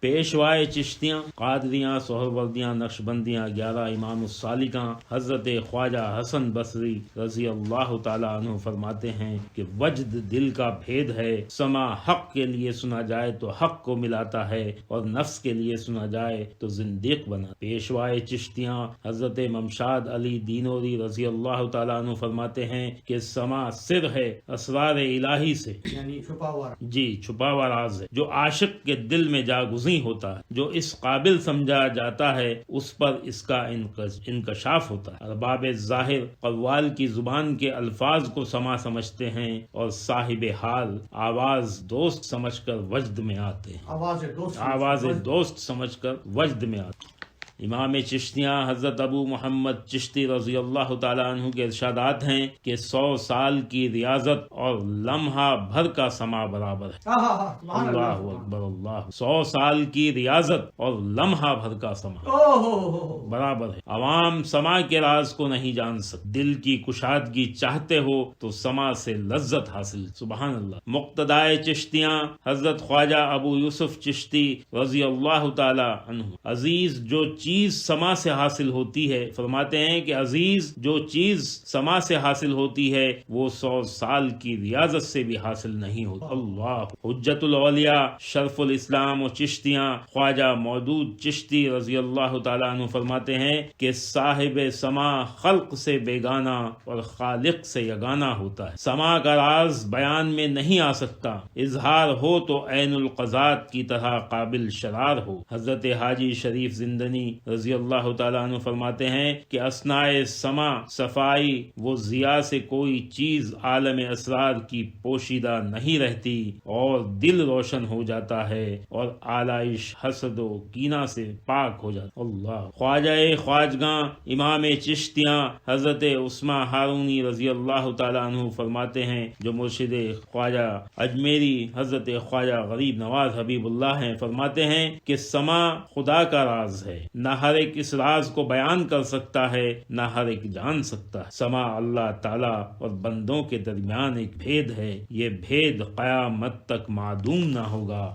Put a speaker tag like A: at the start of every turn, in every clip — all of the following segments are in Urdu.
A: پیشوائے چشتیاں، قادریاں، سہروردیاں، نقشبندیاں، 11 امام السالکاں حضرت خواجہ حسن بصری رضی اللہ تعالی عنہ فرماتے ہیں کہ وجد دل کا بھید ہے، سما حق کے لیے سنا جائے تو حق کو ملاتا ہے اور نفس کے لیے سنا جائے تو زندیق بنا۔ پیشوائے چشتیاں حضرت ممشاد علی دینوری رضی اللہ تعالی عنہ فرماتے ہیں کہ سما سر ہے اسرار الہی سے،
B: یعنی چھپا ہوا
A: جی چھپا ہوا راز ہے، جو عاشق کے دل میں جاگزیں ہوتا ہے، جو اس قابل سمجھا جاتا ہے اس پر اس کا انکشاف ہوتا ہے۔ ارباب ظاہر قوال کی زبان کے الفاظ کو سما سمجھتے ہیں اور صاحب حال آواز دوست سمجھ کر وجد میں آتے ہیں، آواز دوست سمجھ کر وجد میں آتے ہیں۔ امام چشتیاں حضرت ابو محمد چشتی رضی اللہ تعالیٰ عنہ کے ارشادات ہیں کہ 100 سال کی ریاضت اور لمحہ بھر کا سما برابر ہے۔ اللہ اکبر اللہ، 100 سال کی ریاضت اور لمحہ بھر کا سما برابر ہے۔ عوام سما کے راز کو نہیں جان سکتے، دل کی کشادگی چاہتے ہو تو سما سے لذت حاصل، سبحان اللہ۔ مقتدائے چشتیاں حضرت خواجہ ابو یوسف چشتی رضی اللہ تعالی عنہ، عزیز جو چیز سما سے حاصل ہوتی ہے، فرماتے ہیں کہ عزیز جو چیز سما سے حاصل ہوتی ہے وہ 100 سال کی ریاضت سے بھی حاصل نہیں ہوتی۔ اللہ، حجت الاولیاء شرف الاسلام و چشتیاں خواجہ مودود چشتی رضی اللہ تعالیٰ عنہ فرماتے ہیں کہ صاحب سما خلق سے بیگانہ اور خالق سے یگانہ ہوتا ہے۔ سما کا راز بیان میں نہیں آ سکتا، اظہار ہو تو عین القضات کی طرح قابل شرار ہو۔ حضرت حاجی شریف زندنی رضی اللہ تعالیٰ عنہ فرماتے ہیں کہ اثناء سما صفائی و ضیاء سے کوئی چیز عالم اسرار کی پوشیدہ نہیں رہتی اور دل روشن ہو جاتا ہے اور آلائش حسد و کینہ سے پاک ہو جاتا ہے۔ اللہ، خواجہ خواجگاں امام چشتیاں حضرت عثمان ہارونی رضی اللہ تعالیٰ عنہ فرماتے ہیں، جو مرشد خواجہ اجمیری حضرت خواجہ غریب نواز حبیب اللہ ہیں، فرماتے ہیں کہ سما خدا کا راز ہے، نہ ہر ایک اس راز کو بیان کر سکتا ہے، نہ ہر ایک جان سکتا ہے۔ سما اللہ تعالی اور بندوں کے درمیان ایک بھید ہے، یہ بھید قیامت تک معدوم نہ ہوگا۔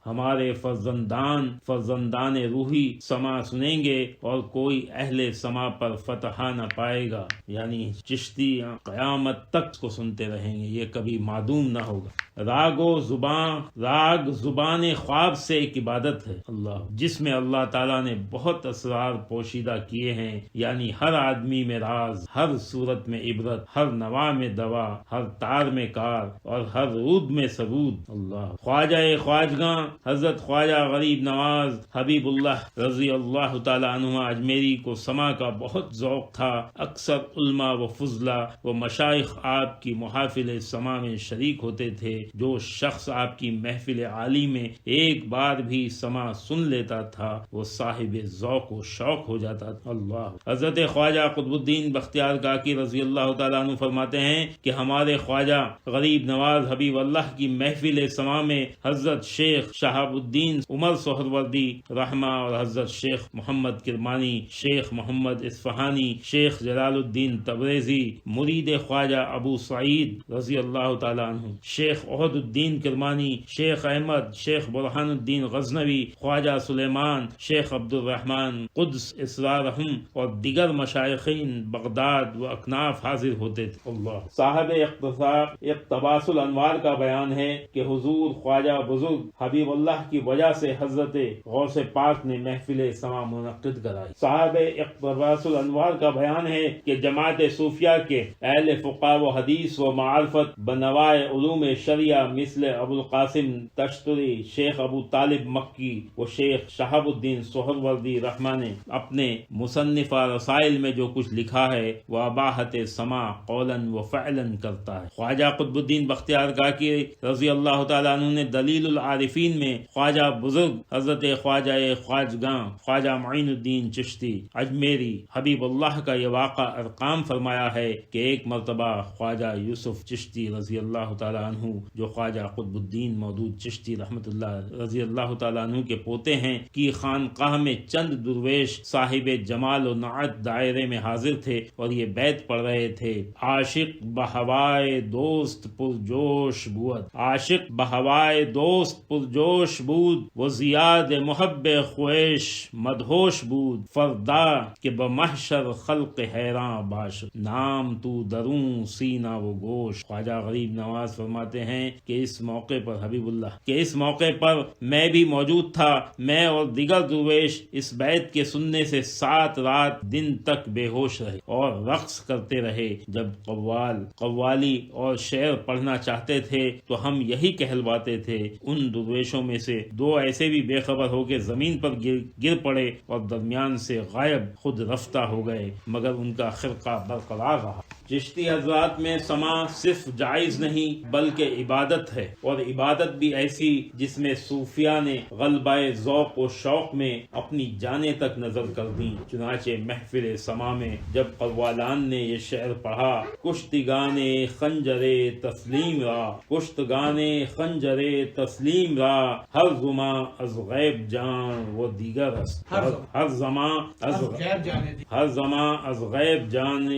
A: ہمارے فرزندان روحی سما سنیں گے اور کوئی اہل سما پر فتح نہ پائے گا، یعنی چشتی قیامت تک کو سنتے رہیں گے، یہ کبھی معدوم نہ ہوگا۔ راگ زبان خواب سے ایک عبادت ہے، اللہ، جس میں اللہ تعالیٰ نے بہت اسرار پوشیدہ کیے ہیں، یعنی ہر آدمی میں راز، ہر صورت میں عبرت، ہر نوا میں دوا، ہر تار میں کار اور ہر رود میں ثبوت۔ اللہ، خواجہ خواجگاں حضرت خواجہ غریب نواز حبیب اللہ رضی اللہ تعالی عنہ اجمیری کو سما کا بہت ذوق تھا، اکثر علماء و فضلاء و مشائخ آپ کی محافل سما میں شریک ہوتے تھے۔ جو شخص آپ کی محفل عالی میں ایک بار بھی سما سن لیتا تھا وہ صاحب ذوق و شوق ہو جاتا تھا۔ اللہ، حضرت خواجہ قطب الدین بختیار کاکی رضی اللہ تعالیٰ عنہ فرماتے ہیں کہ ہمارے خواجہ غریب نواز حبیب اللہ کی محفل سما میں حضرت شیخ شہاب الدین عمر سہروردی رحمہ اور حضرت شیخ محمد کرمانی، شیخ محمد اصفہانی، شیخ جلال الدین تبریزی، مرید خواجہ ابو سعید رضی اللہ تعالیٰ عنہ، شیخ عہد الدین کرمانی، شیخ احمد، شیخ برہان الدین غزنوی، خواجہ سلیمان، شیخ عبد الرحمن قدس اسرارہم اور دیگر مشائخین بغداد و اکناف حاضر ہوتے تھے۔ اللہ، صاحب اقتباس الانوار کا بیان ہے کہ حضور خواجہ بزرگ حبیب اللہ کی وجہ سے حضرت غوث پاک نے محفل سما منعقد کرائی۔ صاحب اقتباس الانوار کا بیان ہے کہ جماعت صوفیہ کے اہل فقہ و حدیث و معرفت بنوائے علوم شریعہ مثل ابو القاسم تشتری، شیخ ابو طالب مکی و شیخ شہاب الدین سہروردی رحمہ نے اپنے مصنفہ رسائل میں جو کچھ لکھا ہے وہ اباحت سما قولاً و فعلاً کرتا ہے۔ خواجہ قطب الدین بختیار کاکی رضی اللہ تعالیٰ عنہ نے دلیل العارفین میں خواجہ بزرگ حضرت خواجہ خواجگاں خواجہ معین الدین چشتی اجمیری حبیب اللہ کا یہ واقعہ ارقام فرمایا ہے کہ ایک مرتبہ خواجہ یوسف چشتی رضی اللہ تعالیٰ عنہ جو خواجہ قطب الدین مودود چشتی رحمت اللہ رضی اللہ تعالیٰ عنہ کے پوتے ہیں کی خانقاہ میں چند درویش صاحب جمال و نعت دائرے میں حاضر تھے اور یہ بیت پڑھ رہے تھے: عاشق بہوائے دوست پرجوش بود، عاشق بہوائے دوست پرجوش جوش بود و زیاد محب خویش مدہوش بود فردا کہ بمحشر خلق حیران باش نام تو دروں سینہ و گوش. خواجہ غریب نواز فرماتے ہیں کہ اس موقع پر حبیب اللہ کہ اس موقع پر میں بھی موجود تھا. میں اور دیگر درویش اس بیت کے سننے سے 7 رات دن تک بے ہوش رہے اور رقص کرتے رہے. جب قوالی اور شعر پڑھنا چاہتے تھے تو ہم یہی کہلواتے تھے. ان درویشوں میں سے 2 ایسے بھی بے خبر ہو کے زمین پر گر پڑے اور درمیان سے غائب خود رفتہ ہو گئے مگر ان کا خرقہ برقرار رہا. چشتی حضرات میں سما صرف جائز نہیں بلکہ عبادت ہے، اور عبادت بھی ایسی جس میں صوفیاء نے غلبہ ذوق و شوق میں اپنی جانیں تک نظر کر دیں. چنانچہ محفل سما میں جب قوالان نے یہ شعر پڑھا، کشتگانے خنجرے تسلیم را کشتگانے خنجرے تسلیم را ہر زماں از غیب جان و دیگر است ہر زماں از غیب جان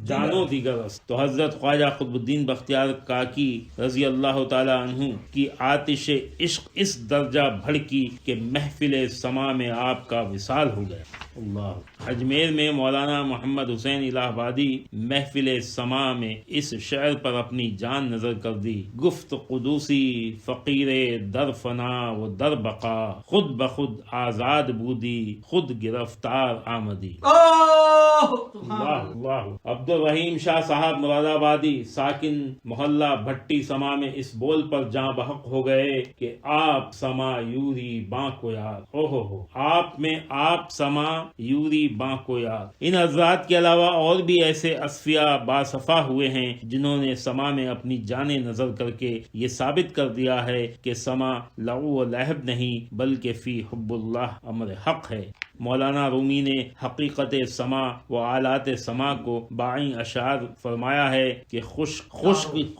A: جانو دیگر است. تو حضرت خواجہ قطب الدین بختیار کاکی رضی اللہ تعالی عنہ کی آتش عشق اس درجہ بھڑکی کہ محفل سما میں آپ کا وصال ہو گیا. اللہ. اجمیر میں مولانا محمد حسین الہ آبادی محفل سما میں اس شعر پر اپنی جان نظر کر دی. گفت قدوسی فقیر در فنا و در بقا خود بخود آزاد بودی خود گرفتار آمدی. اللہ. عبد الرحیم شاہ صاحب مراد آبادی ساکن محلہ بھٹی سما میں اس بول پر جاں بحق ہو گئے کہ آپ سما یوری باں کو یاد. ہو آپ میں آپ سما یوری باں کو یاد. ان حضرات کے علاوہ اور بھی ایسے اصفیاء باصفا ہوئے ہیں جنہوں نے سما میں اپنی جانیں نظر کر کے یہ ثابت کر دیا ہے کہ سما لغو و لہب نہیں بلکہ فی حب اللہ امر حق ہے. مولانا رومی نے حقیقت سما و آلات سما کو بائیں اشعار فرمایا ہے کہ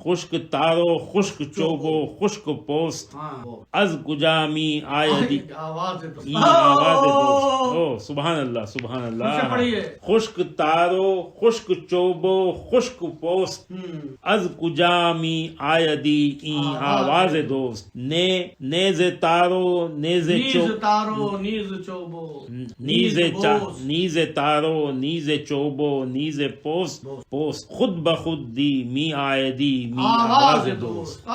A: خشک تارو خشک چوبو خشک پوست از کجا می آیدی آواز دوست. سبحان اللہ سبحان اللہ. خشک تارو خشک چوبو خشک پوست از کجا می آیدی این آواز دوست. نیز تارو نیز چوبو نیز تارو نیز چوبو نیز پوست خود بخود دی می آیدی می آواز دوست.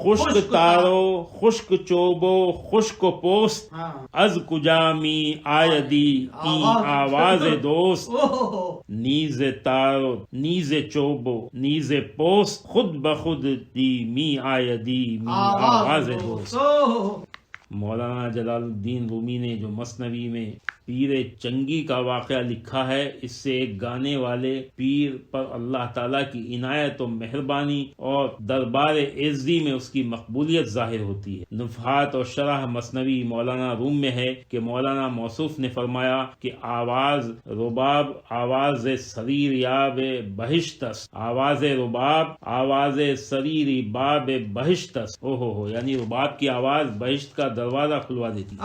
A: خشک تارو خشک چوبو خشک پوست از کجا می آیدی این آواز دوست. نیز تارو نیز چوبو نیز پوست خود بخود دی می آیدی می آواز دوست. مولانا جلال الدین رومی نے جو مثنوی میں پیر چنگی کا واقعہ لکھا ہے، اس سے ایک گانے والے پیر پر اللہ تعالیٰ کی عنایت و مہربانی اور دربار عزی میں اس کی مقبولیت ظاہر ہوتی ہے. نفحات اور شرح مثنوی مولانا روم میں ہے کہ مولانا موصوف نے فرمایا کہ آواز رباب آواز سریر یاب بہشتس. آواز رباب آواز سریر باب بہشتس. ہو یعنی رباب کی آواز بہشت کا دروازہ کھلوا دیتی.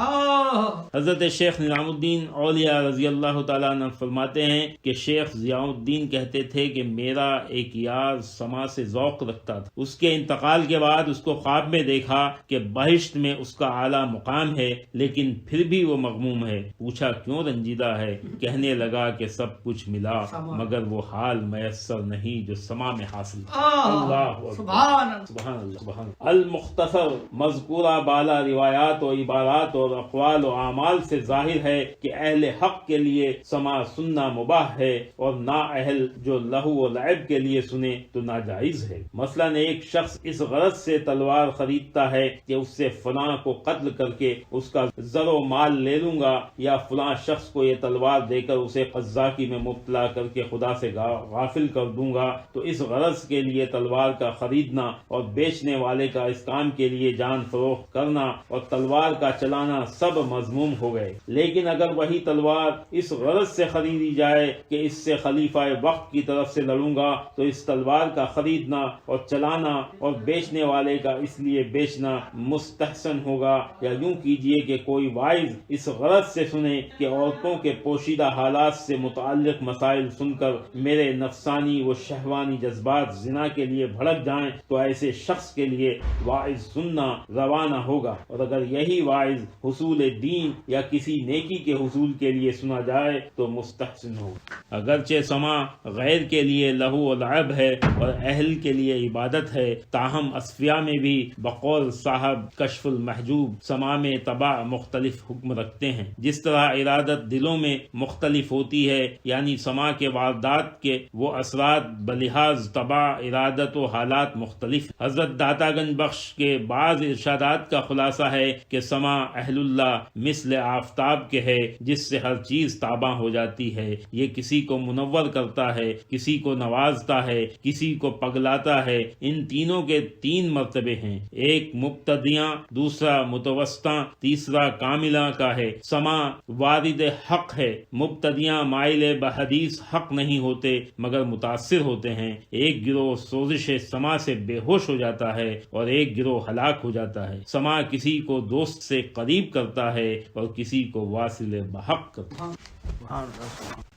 A: حضرت شیخ نظام الدین اولیاء رضی اللہ تعالیٰ عنہ فرماتے ہیں کہ شیخ ضیاء الدین کہتے تھے کہ میرا ایک یار سما سے ذوق رکھتا تھا. اس کے انتقال کے بعد اس کو خواب میں دیکھا کہ بہشت میں اس کا اعلیٰ مقام ہے لیکن پھر بھی وہ مغموم ہے. پوچھا کیوں رنجیدہ ہے؟ کہنے لگا کہ سب کچھ ملا مگر وہ حال میسر نہیں جو سما میں حاصل. اللہ سبحان اللہ. المختصر مذکورہ بالا روایات و عبارات اور اقوال و اعمال سے ظاہر ہے کہ اہل حق کے لیے سما سننا مباح ہے اور نا اہل جو لہو و لعب کے لیے سنے تو ناجائز ہے. مثلا ایک شخص اس غرض سے تلوار خریدتا ہے کہ اس سے فلاں کو قتل کر کے اس کا زر و مال لے لوں گا، یا فلاں شخص کو یہ تلوار دے کر اسے قزاقی میں مبتلا کر کے خدا سے غافل کر دوں گا، تو اس غرض کے لیے تلوار کا خریدنا اور بیچنے والے کا اس کام کے لیے جان فروخت کرنا اور تلوار کا چلانا سب مذموم ہو گئے. لیکن اگر اگر وہی تلوار اس غرض سے خریدی جائے کہ اس سے خلیفہ وقت کی طرف سے لڑوں گا تو اس تلوار کا خریدنا اور چلانا اور بیچنے والے کا اس لیے بیچنا مستحسن ہوگا، یا یوں کیجئے کہ کوئی واعظ اس غرض سے سنے کہ عورتوں کے پوشیدہ حالات سے متعلق مسائل سن کر میرے نفسانی و شہوانی جذبات زنا کے لیے بھڑک جائیں، تو ایسے شخص کے لیے واعظ سننا روانہ ہوگا، اور اگر یہی واعظ حصول دین یا کسی نیکی کے حصول کے لیے سنا جائے تو مستحسن ہوگا۔ اگرچہ سما غیر کے لیے لہو و لعب ہے اور اہل کے لیے عبادت ہے، تاہم اصفیاء میں بھی بقول صاحب کشف المحجوب سما میں طبع مختلف حکم رکھتے ہیں۔ جس طرح ارادت دلوں میں مختلف ہوتی ہے، یعنی سما کے واردات کے وہ اثرات بلحاظ طبع ارادت و حالات مختلف۔ حضرت داتا گنج بخش کے بعض ارشادات کا خلاصہ ہے کہ سما اہل اللہ مثل آفتاب کے ہے جس سے ہر چیز تاباں ہو جاتی ہے، یہ کسی کو منور کرتا ہے، کسی کو نوازتا ہے، کسی کو پگلاتا ہے۔ ان تینوں کے تین مرتبے ہیں، ایک مبتدیاں، دوسرا متوسطاں، تیسرا کاملہ کا ہے۔ سما وارد حق ہے، مبتدیاں مائل بحدیث حق نہیں ہوتے مگر متاثر ہوتے ہیں۔ ایک گروہ سوزش سما سے بے ہوش ہو جاتا ہے اور ایک گروہ ہلاک ہو جاتا ہے۔ سما کسی کو دوست سے قریب کرتا ہے اور کسی کو واصل بحق کرتا ہے۔